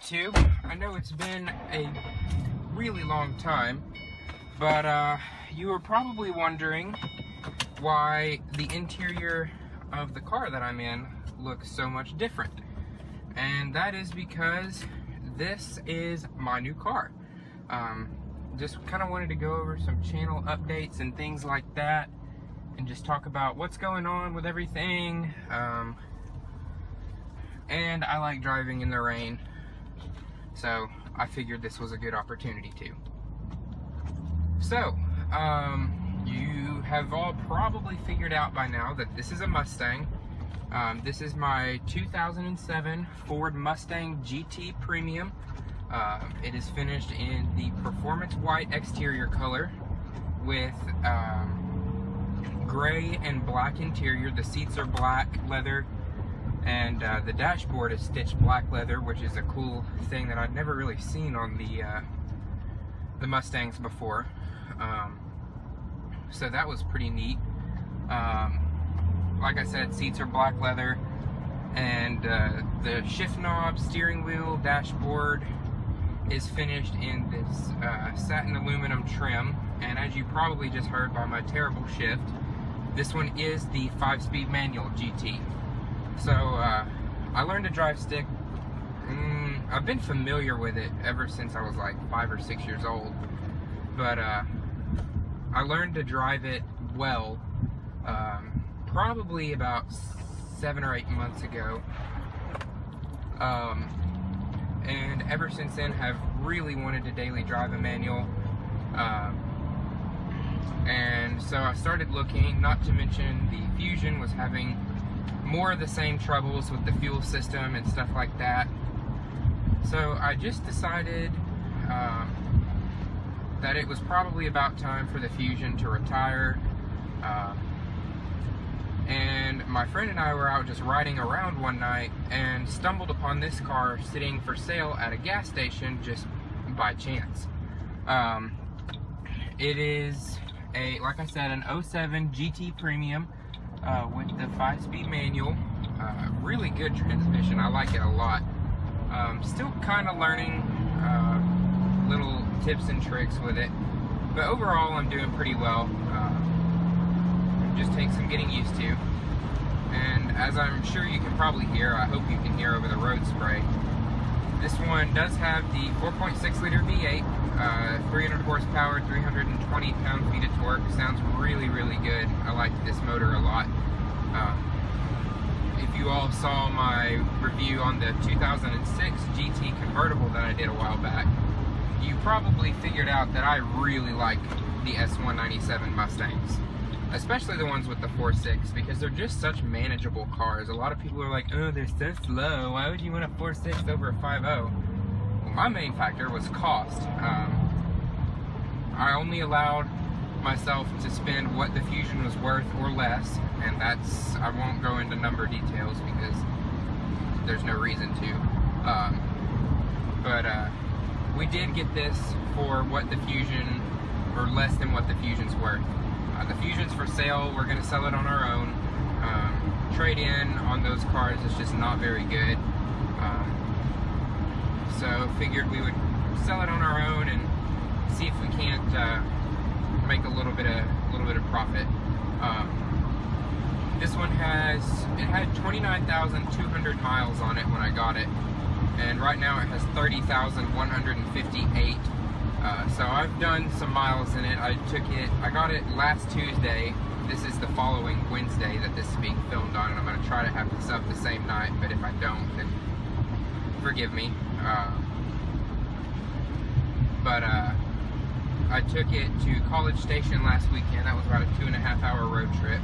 YouTube. I know it's been a really long time, but you were probably wondering why the interior of the car that I'm in looks so much different. And that is because this is my new car. Just kind of wanted to go over some channel updates and things like that, and just talk about what's going on with everything. And I like driving in the rain, so I figured this was a good opportunity too. So, you have all probably figured out by now that this is a Mustang. This is my 2007 Ford Mustang GT Premium. It is finished in the Performance White exterior color with gray and black interior. The seats are black leather, and the dashboard is stitched black leather, which is a cool thing that I'd never really seen on the Mustangs before. So that was pretty neat. Like I said, seats are black leather, and the shift knob, steering wheel, dashboard is finished in this satin aluminum trim. And as you probably just heard by my terrible shift, this one is the 5-speed manual GT. So I learned to drive stick. I've been familiar with it ever since I was like 5 or 6 years old, but I learned to drive it well probably about 7 or 8 months ago, and ever since then have really wanted to daily drive a manual. And so I started looking, not to mention the Fusion was having more of the same troubles with the fuel system and stuff like that. So I just decided that it was probably about time for the Fusion to retire. And my friend and I were out just riding around one night and stumbled upon this car sitting for sale at a gas station just by chance. It is like I said, an 07 GT Premium with the 5-speed manual. Really good transmission. I like it a lot. Still kind of learning little tips and tricks with it, but overall I'm doing pretty well. Just takes some getting used to. And as I'm sure you can probably hear, I hope you can hear over the road spray, this one does have the 4.6 liter V8, 300 horsepower, 320 pound-feet of torque. Sounds really, really good. I like this motor a lot. If you all saw my review on the 2006 GT convertible that I did a while back, you probably figured out that I really like the S197 Mustangs, especially the ones with the 4.6, because they're just such manageable cars. A lot of people are like, oh, they're so slow, why would you want a 4.6 over a 5.0? Well, my main factor was cost. I only allowed myself to spend what the Fusion was worth or less, and that's, I won't go into number details because there's no reason to. But we did get this for what the Fusion, or less than what the Fusion's worth. The Fusion's for sale. We're going to sell it on our own. Trade-in on those cars is just not very good. So figured we would sell it on our own and see if we can't make a little bit of profit. This one had 29,200 miles on it when I got it, and right now it has 30,158. So I've done some miles in it. I got it last Tuesday. This is the following Wednesday that this is being filmed on, and I'm going to try to have this up the same night, but if I don't, then forgive me. I took it to College Station last weekend. That was about a 2.5-hour road trip.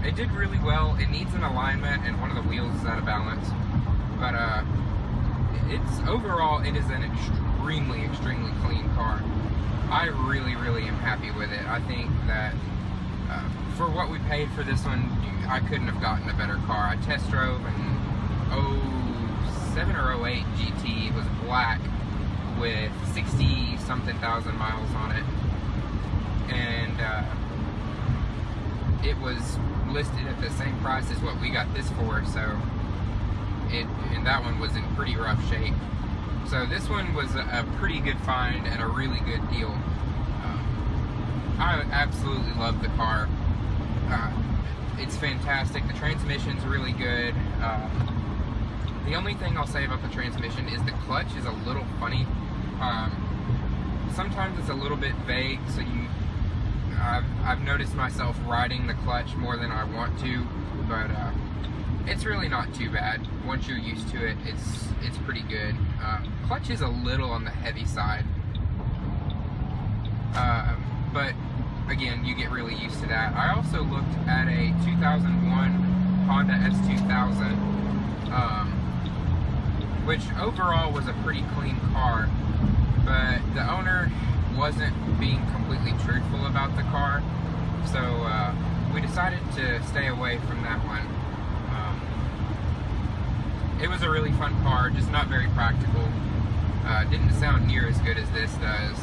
It did really well. It needs an alignment, and one of the wheels is out of balance. But overall, it is an extremely, extremely clean car. I really, really am happy with it. I think that for what we paid for this one, I couldn't have gotten a better car. I test drove an 07 or 08 GT. It was black with 60-something thousand miles on it, and it was listed at the same price as what we got this for, so and that one was in pretty rough shape. So this one was a pretty good find and a really good deal. I absolutely love the car. It's fantastic. The transmission's really good. The only thing I'll say about the transmission is the clutch is a little funny. Sometimes it's a little bit vague, so I've noticed myself riding the clutch more than I want to, but it's really not too bad. Once you're used to it, it's pretty good. Clutch is a little on the heavy side, but again, you get really used to that. I also looked at a 2001 Honda S2000, which overall was a pretty clean car, but the owner wasn't being completely truthful about the car, so we decided to stay away from that one. It was a really fun car, just not very practical. Didn't sound near as good as this does,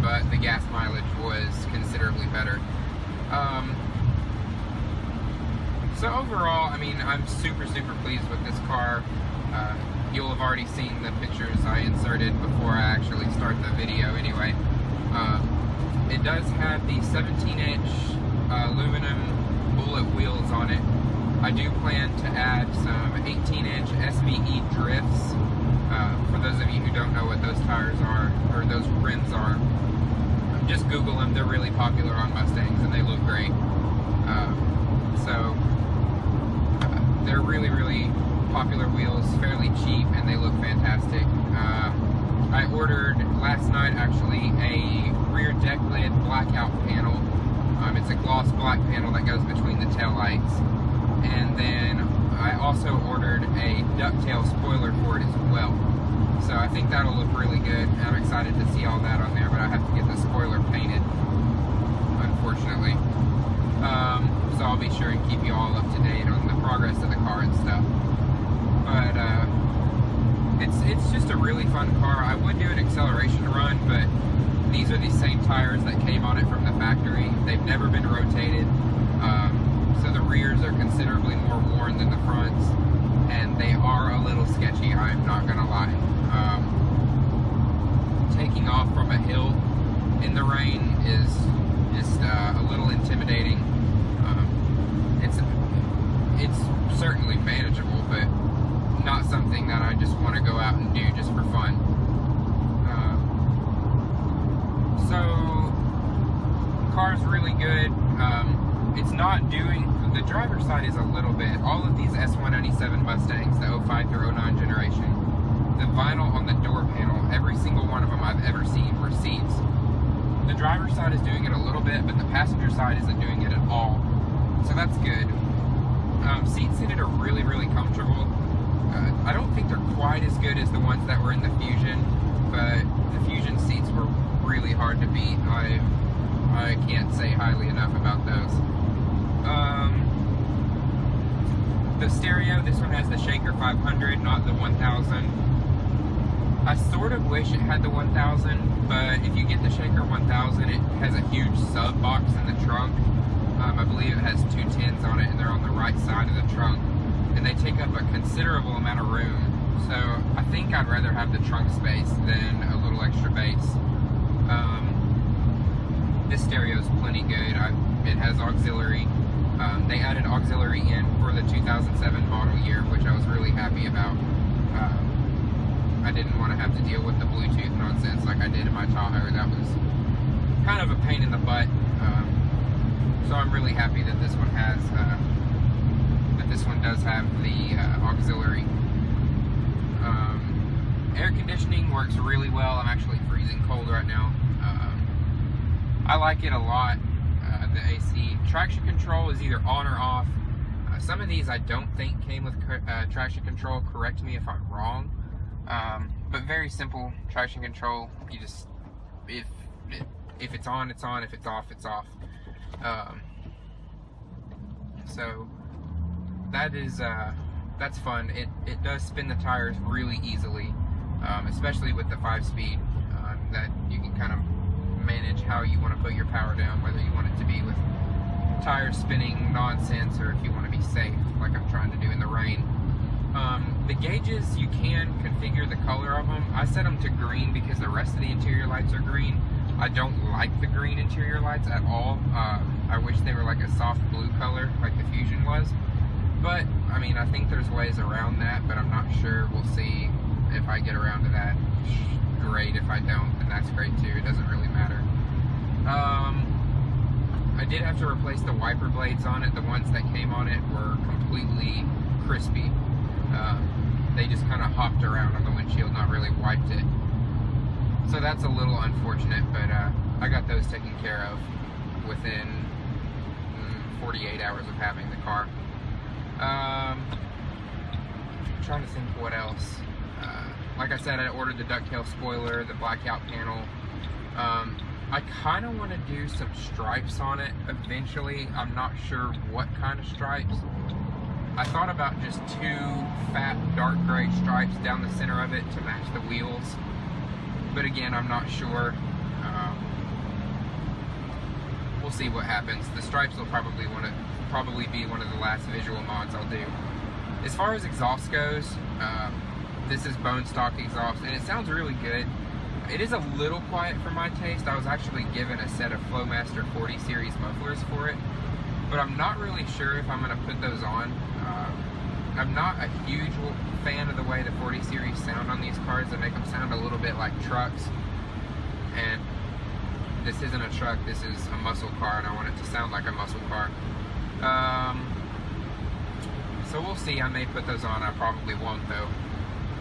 but the gas mileage was considerably better. So overall, I mean, I'm super pleased with this car. You'll have already seen the pictures I inserted before I actually start the video anyway. It does have the 17-inch aluminum bullet wheels on it. I do plan to add some 18-inch SVE drifts. For those of you who don't know what those tires are, or those rims are, just Google them. They're really popular on Mustangs and they look great. They're really popular wheels, fairly cheap, and they look fantastic. I ordered last night actually a rear deck lid blackout panel. It's a gloss black panel that goes between the tail lights. And then I also ordered a ducktail spoiler for it as well. So I think that'll look really good. I'm excited to see all that on there, but I have to get the spoiler painted, unfortunately. So I'll be sure and keep you all up to date on the progress of the car and stuff. But it's just a really fun car. I would do an acceleration run, but these are the same tires that came on it from the factory. They've never been rotated. So the rears are considerably more worn than the fronts, and they are a little sketchy, I'm not gonna lie. Taking off from a hill in the rain is just a little intimidating. It's certainly manageable, but not something that I just want to go out and do just for fun. So, car's really good. It's not doing, the driver's side is a little bit, all of these S197 Mustangs, the 05 through 09 generation, the vinyl on the door panel, every single one of them I've ever seen were seats. The driver's side is doing it a little bit, but the passenger side isn't doing it at all. So that's good. Seats in it are really comfortable. I don't think they're quite as good as the ones that were in the Fusion, but the Fusion seats were really hard to beat. I can't say highly enough about those. The stereo, this one has the Shaker 500, not the 1000. I sort of wish it had the 1000, but if you get the Shaker 1000, it has a huge sub box in the trunk. I believe it has 2 tins on it, and they're on the right side of the trunk, and they take up a considerable amount of room. So I think I'd rather have the trunk space than a little extra bass. This stereo is plenty good. It has auxiliary. They added auxiliary in for the 2007 model year, which I was really happy about. I didn't want to have to deal with the Bluetooth nonsense like I did in my Tahoe. That was kind of a pain in the butt. So I'm really happy that this one has, does have the auxiliary. Air conditioning works really well. I'm actually freezing cold right now. I like it a lot. The AC. Traction control is either on or off. Some of these I don't think came with traction control. Correct me if I'm wrong. But very simple traction control. You just, if it's on, it's on. If it's off, it's off. So that is that's fun. It does spin the tires really easily, especially with the 5-speed. That you can kind of manage how you want to put your power down, whether you want it to be with tires spinning nonsense or if you want to be safe, like I'm trying to do in the rain. The gauges, you can configure the color of them. I set them to green because the rest of the interior lights are green. I don't like the green interior lights at all. I wish they were like a soft blue color like the Fusion was. But, I mean, I think there's ways around that, but I'm not sure. We'll see if I get around to that. Great. If I don't, then that's great too. It doesn't really matter. I did have to replace the wiper blades on it. The ones that came on it were completely crispy. They just kind of hopped around on the windshield, not really wiped it. So that's a little unfortunate, but I got those taken care of within 48 hours of having the car. I'm trying to think what else. Like I said, I ordered the ducktail spoiler, the blackout panel. I kind of want to do some stripes on it eventually. I'm not sure what kind of stripes. I thought about just 2 fat dark gray stripes down the center of it to match the wheels. But again, I'm not sure. We'll see what happens. The stripes will probably be one of the last visual mods I'll do. As far as exhaust goes, this is bone stock exhaust, and it sounds really good. It is a little quiet for my taste. I was actually given a set of Flowmaster 40 series mufflers for it, but I'm not really sure if I'm going to put those on. I'm not a huge fan of the way the 40 series sound on these cars. They make them sound a little bit like trucks, and this isn't a truck, this is a muscle car, and I want it to sound like a muscle car. So we'll see. I may put those on. I probably won't though.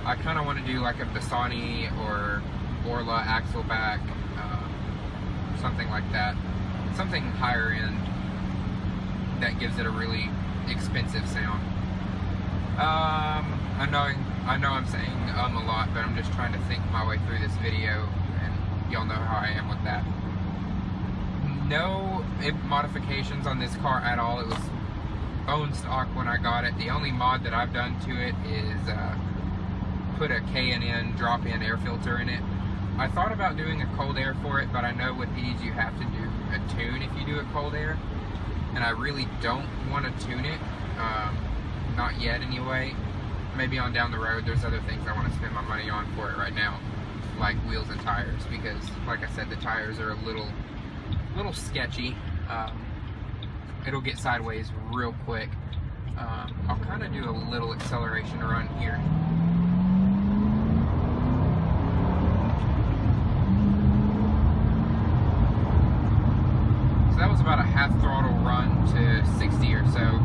I kind of want to do like a Bassani or Orla axle back, something like that. Something higher end that gives it a really expensive sound. I know I'm saying a lot, but I'm just trying to think my way through this video, and y'all know how I am with that. No modifications on this car at all. It was bone stock when I got it. The only mod that I've done to it is put a K&N drop-in air filter in it. I thought about doing a cold air for it, but I know with these you have to do a tune if you do a cold air, and I really don't want to tune it, not yet anyway. Maybe on down the road. There's other things I want to spend my money on for it right now, like wheels and tires, because like I said, the tires are a little sketchy. It'll get sideways real quick. I'll kind of do a little acceleration run here. So that was about a half throttle run to 60 or so.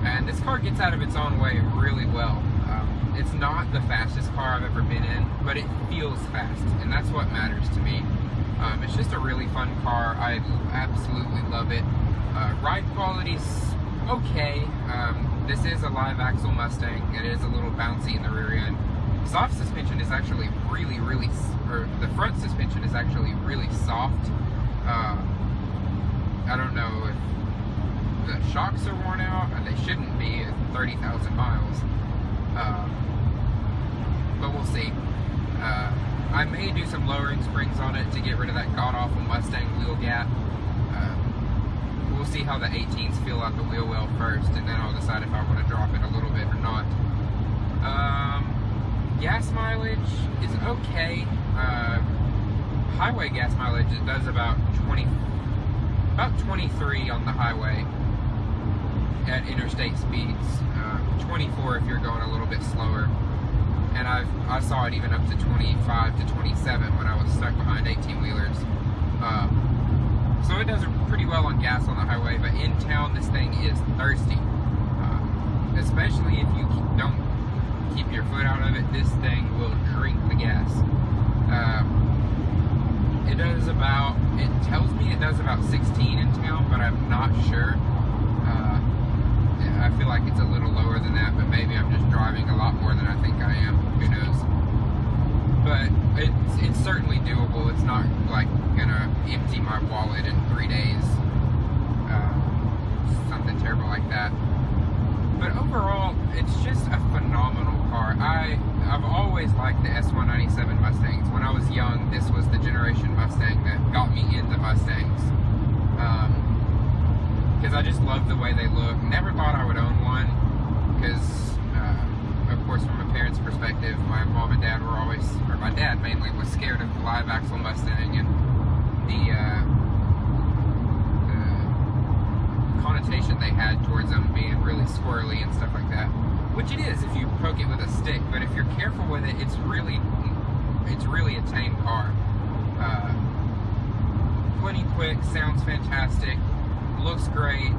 And this car gets out of its own way really well. It's not the fastest car I've ever been in, but it feels fast, and that's what matters to me. It's just a really fun car. I absolutely love it. Ride quality's okay. This is a live axle Mustang. It is a little bouncy in the rear end. Soft suspension is actually the front suspension is actually really soft. I don't know if the shocks are worn out, and they shouldn't be at 30,000 miles. But we'll see. I may do some lowering springs on it to get rid of that god-awful Mustang wheel gap. We'll see how the 18s feel out the wheel well first, and then I'll decide if I want to drop it a little bit or not. Gas mileage is okay. Highway gas mileage, it does about 23 on the highway at interstate speeds. 24 if you're going a little bit slower. And I saw it even up to 25 to 27 when I was stuck behind 18-wheelers. So it does pretty well on gas on the highway, but in town this thing is thirsty. Especially if you don't keep your foot out of it, this thing will drink the gas. It tells me it does about 16 in town, but I'm not sure. I feel like it's a little lower than that, but maybe I'm just driving a lot more than I think I am. Who knows? But it's certainly doable. It's not like gonna empty my wallet in 3 days. Something terrible like that. But overall, it's just a phenomenal car. I've always liked the S197 Mustangs. When I was young, this was the generation Mustang that got me into Mustangs. Because I just love the way they look. Never thought I would own one, because, of course, from a parent dad mainly was scared of the live axle Mustang and the connotation they had towards them being really squirrely and stuff like that. Which it is if you poke it with a stick, but if you're careful with it, it's really a tame car. Plenty quick, sounds fantastic, looks great.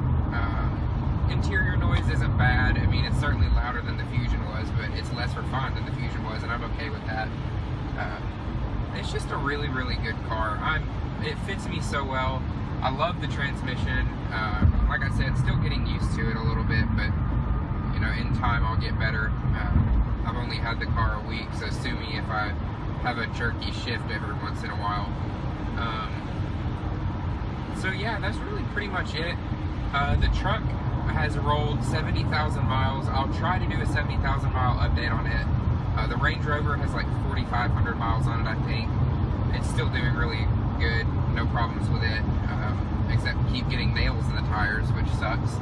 Interior noise isn't bad. I mean, it's certainly louder than the Fusion was, but it's less refined than the Fusion was, and I'm okay with that. It's just a really, really good car. It fits me so well. I love the transmission. Like I said, still getting used to it a little bit, but you know, in time I'll get better. I've only had the car a week, so sue me if I have a jerky shift every once in a while. So yeah, that's really pretty much it. The truck has rolled 70,000 miles. I'll try to do a 70,000 mile update on it. The Range Rover has like 4,500 miles on it, I think. It's still doing really good, no problems with it, except keep getting nails in the tires, which sucks.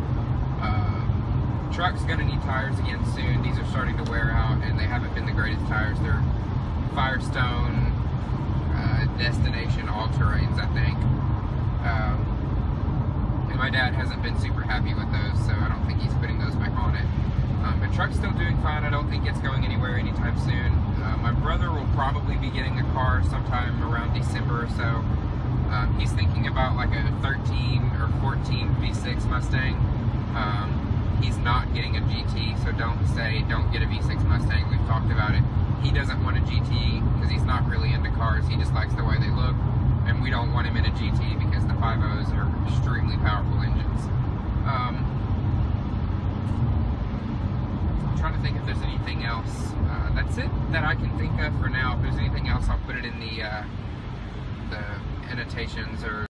Truck's gonna need tires again soon. These are starting to wear out, and they haven't been the greatest tires. They're Firestone Destination all-terrains, I think. And my dad hasn't been super happy with those, so I don't think he's putting those back on it. But truck's still doing fine. I don't think it's going anywhere anytime soon. My brother will probably be getting a car sometime around December or so. He's thinking about like a 13 or 14 V6 Mustang. He's not getting a GT, so don't get a V6 Mustang. We've talked about it. He doesn't want a GT because he's not really into cars. He just likes the way they look. And we don't want him in a GT because the 5.0s are extremely powerful engines. I'm trying to think if there's anything else. That's it that I can think of for now. If there's anything else, I'll put it in the annotations or